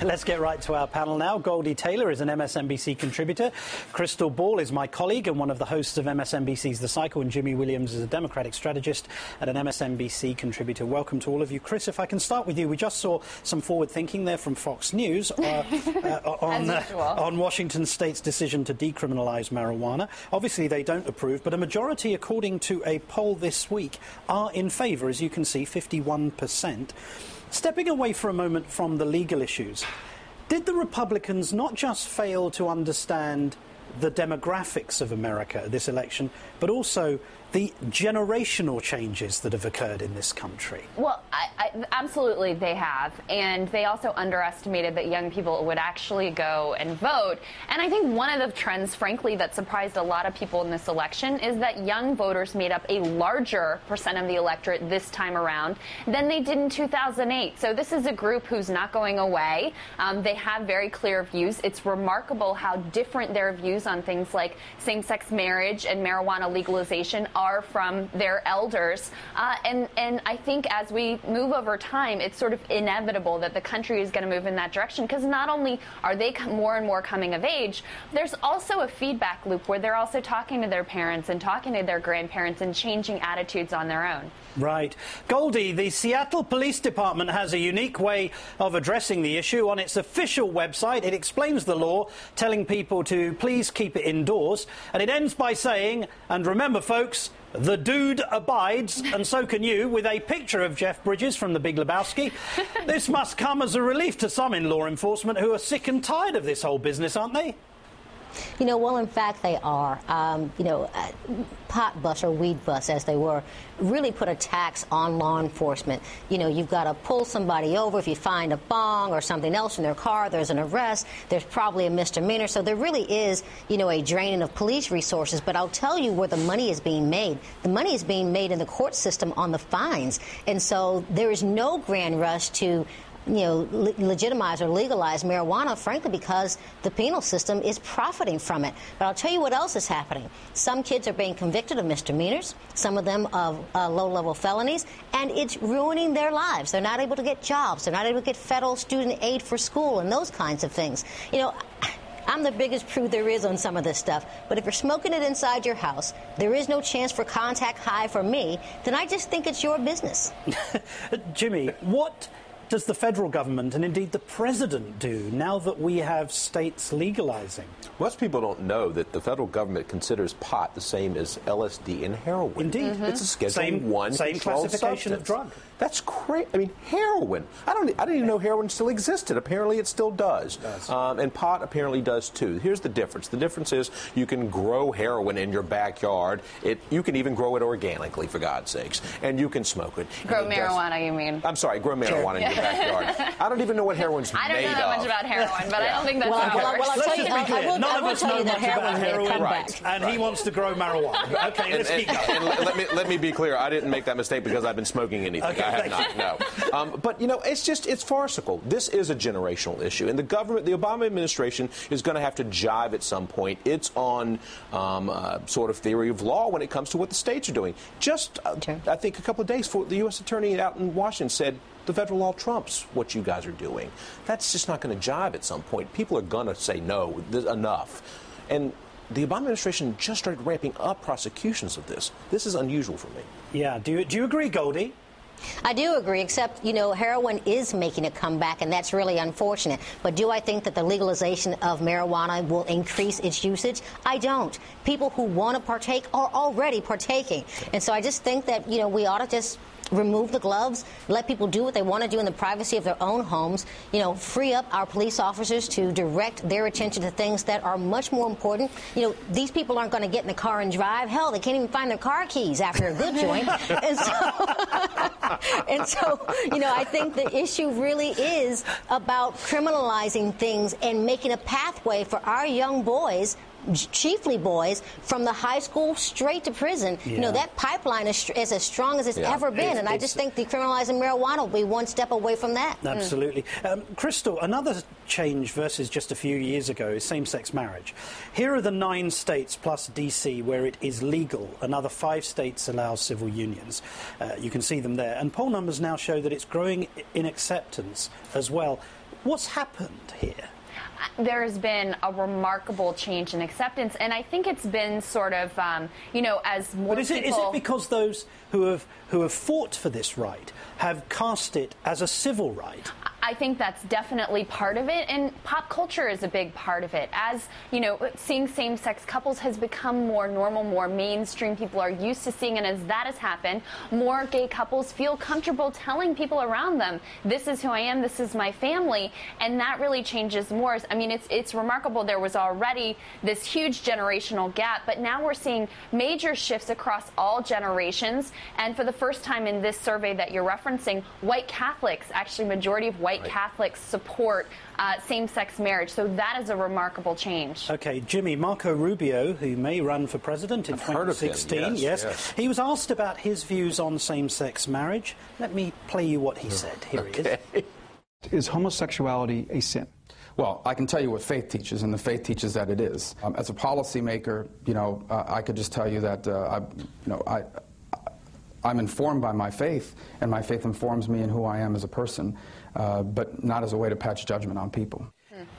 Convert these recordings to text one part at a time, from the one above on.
Let's get right to our panel now. Goldie Taylor is an MSNBC contributor. Crystal Ball is my colleague and one of the hosts of MSNBC's The Cycle. And Jimmy Williams is a Democratic strategist and an MSNBC contributor. Welcome to all of you. Chris, if I can start with you. We just saw some forward thinking there from Fox News on Washington State's decision to decriminalize marijuana. Obviously, they don't approve, but a majority, according to a poll this week, are in favor, as you can see, 51%. Stepping away for a moment from the legal issues, did the Republicans not just fail to understand the demographics of America this election, but also the generational changes that have occurred in this country? Well, absolutely they have. And they also underestimated that young people would actually go and vote. And I think one of the trends, frankly, that surprised a lot of people in this election is that young voters made up a larger percent of the electorate this time around than they did in 2008. So this is a group who's not going away. They have very clear views. It's remarkable how different their views on things like same-sex marriage and marijuana legalization are from their elders. And I think as we move over time, it's sort of inevitable that the country is going to move in that direction, because not only are they more and more coming of age, there's also a feedback loop where they're also talking to their parents and talking to their grandparents and changing attitudes on their own. Right. Goldie, the Seattle Police Department has a unique way of addressing the issue. On its official website, it explains the law, telling people to please keep it indoors. And it ends by saying, and remember, folks, the dude abides, and so can you, with a picture of Jeff Bridges from The Big Lebowski. This must come as a relief to some in law enforcement who are sick and tired of this whole business, aren't they? You know, well, in fact, they are. Pot bust or weed bust, as they were, really put a tax on law enforcement. You know, you've got to pull somebody over. If you find a bong or something else in their car, there's an arrest. There's probably a misdemeanor. So there really is, a draining of police resources. But I'll tell you where the money is being made. The money is being made in the court system on the fines. And so there is no grand rush to legitimize or legalize marijuana, frankly, because the penal system is profiting from it. But I'll tell you what else is happening. Some kids are being convicted of misdemeanors, some of them of low-level felonies, and it's ruining their lives. They're not able to get jobs. They're not able to get federal student aid for school and those kinds of things. I'm the biggest prude there is on some of this stuff, but if you're smoking it inside your house, there is no chance for contact high for me, then I just think it's your business. Jimmy, what does the federal government and indeed the president do now that we have states legalizing? Most people don't know that the federal government considers pot the same as LSD and heroin. Indeed. It's a Schedule I same classification substance. of drug. That's crazy. I mean, heroin. I didn't even know heroin still existed. Apparently it still does. And pot apparently does too. Here's the difference. The difference is you can grow heroin in your backyard. You can even grow it organically, for God's sakes. And you can smoke it. Grow marijuana, you mean? I'm sorry, grow marijuana in your backyard. I don't even know what heroin's made of. I don't know that much about heroin, but I don't think that's how it works. Let's just be clear. None of us know much about heroin, right. And he wants to grow marijuana. Okay, let's keep going. And let me be clear. I didn't make that mistake because I've been smoking anything. Okay, I have not, no. But, it's farcical. This is a generational issue. And the Obama administration is going to have to jive at some point. It's on sort of theory of law when it comes to what the states are doing. I think a couple of days before, the U.S. attorney out in Washington said, the federal law trumps what you guys are doing. That's just not going to jive at some point. People are going to say, no, enough. And the Obama administration just started ramping up prosecutions of this. This is unusual for me. Yeah. Do you agree, Goldie? I do agree, except, heroin is making a comeback, and that's really unfortunate. But do I think that the legalization of marijuana will increase its usage? I don't. People who want to partake are already partaking. And so I just think that, we ought to just remove the gloves, let people do what they want to do in the privacy of their own homes, free up our police officers to direct their attention to things that are much more important. These people aren't going to get in the car and drive. Hell, they can't even find their car keys after a good joint. And so, I think the issue really is about criminalizing things and making a pathway for our young boys, chiefly boys, from the high school straight to prison. Yeah. That pipeline is as strong as it's ever been, and I just think decriminalizing marijuana will be one step away from that. Absolutely. Crystal, another change versus just a few years ago is same-sex marriage. Here are the 9 states plus D.C. where it is legal. Another 5 states allow civil unions. You can see them there. And poll numbers now show that it's growing in acceptance as well. What's happened here? There's been a remarkable change in acceptance, and I think it's been sort of, you know, as more But is it because those who have fought for this right have cast it as a civil right? I think that's definitely part of it, and pop culture is a big part of it. As, you know, seeing same-sex couples has become more normal, more mainstream. People are used to seeing it. As that has happened, more gay couples feel comfortable telling people around them, this is who I am, this is my family, and that really changes more. I mean, it's remarkable. There was already this huge generational gap, but now we're seeing major shifts across all generations, and for the first time in this survey that you're referencing, white Catholics, actually majority of white Catholics support same-sex marriage. So that is a remarkable change. Okay, Jimmy, Marco Rubio, who may run for president in 2016, yes. He was asked about his views on same-sex marriage. Let me play you what he said. Here he is. Is homosexuality a sin? Well, I can tell you what faith teaches, and the faith teaches that it is. As a policymaker, you know, I could just tell you that, I'm informed by my faith, and my faith informs me in who I am as a person, but not as a way to pass judgment on people.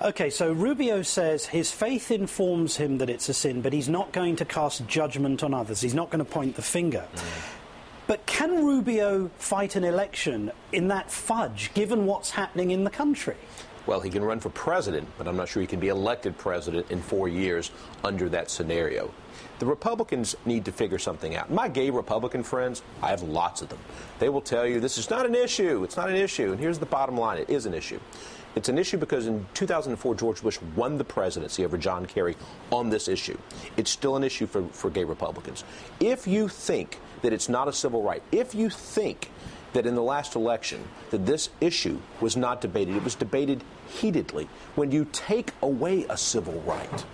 Okay, so Rubio says his faith informs him that it's a sin, but he's not going to cast judgment on others. He's not going to point the finger. But can Rubio fight an election in that fudge, given what's happening in the country? Well, he can run for president, but I'm not sure he can be elected president in 4 years under that scenario. The Republicans need to figure something out. My gay Republican friends, I have lots of them. They will tell you this is not an issue. It's not an issue. And here's the bottom line. It is an issue. It's an issue because in 2004, George Bush won the presidency over John Kerry on this issue. It's still an issue for gay Republicans. If you think that it's not a civil right, if you think that in the last election that this issue was not debated, it was debated heatedly. When you take away a civil right,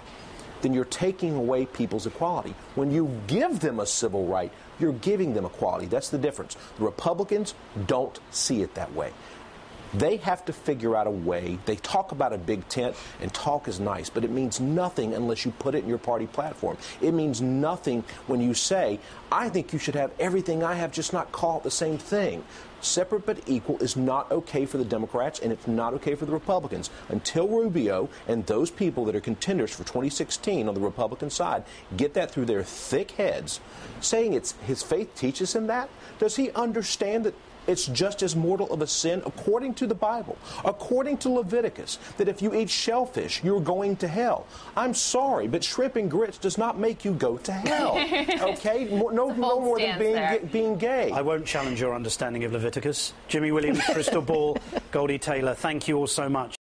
then you're taking away people's equality. When you give them a civil right, you're giving them equality. That's the difference. The Republicans don't see it that way. They have to figure out a way. They talk about a big tent, and talk is nice, but it means nothing unless you put it in your party platform. It means nothing when you say, I think you should have everything I have, just not call it the same thing. Separate but equal is not okay for the Democrats, and it's not okay for the Republicans. Until Rubio and those people that are contenders for 2016 on the Republican side get that through their thick heads, saying it's his faith teaches him that, does he understand that it's just as mortal of a sin, according to the Bible, according to Leviticus, that if you eat shellfish, you're going to hell? I'm sorry, but shrimp and grits does not make you go to hell. Okay? No more than being gay. I won't challenge your understanding of Leviticus. Jimmy Williams, Crystal Ball, Goldie Taylor, thank you all so much.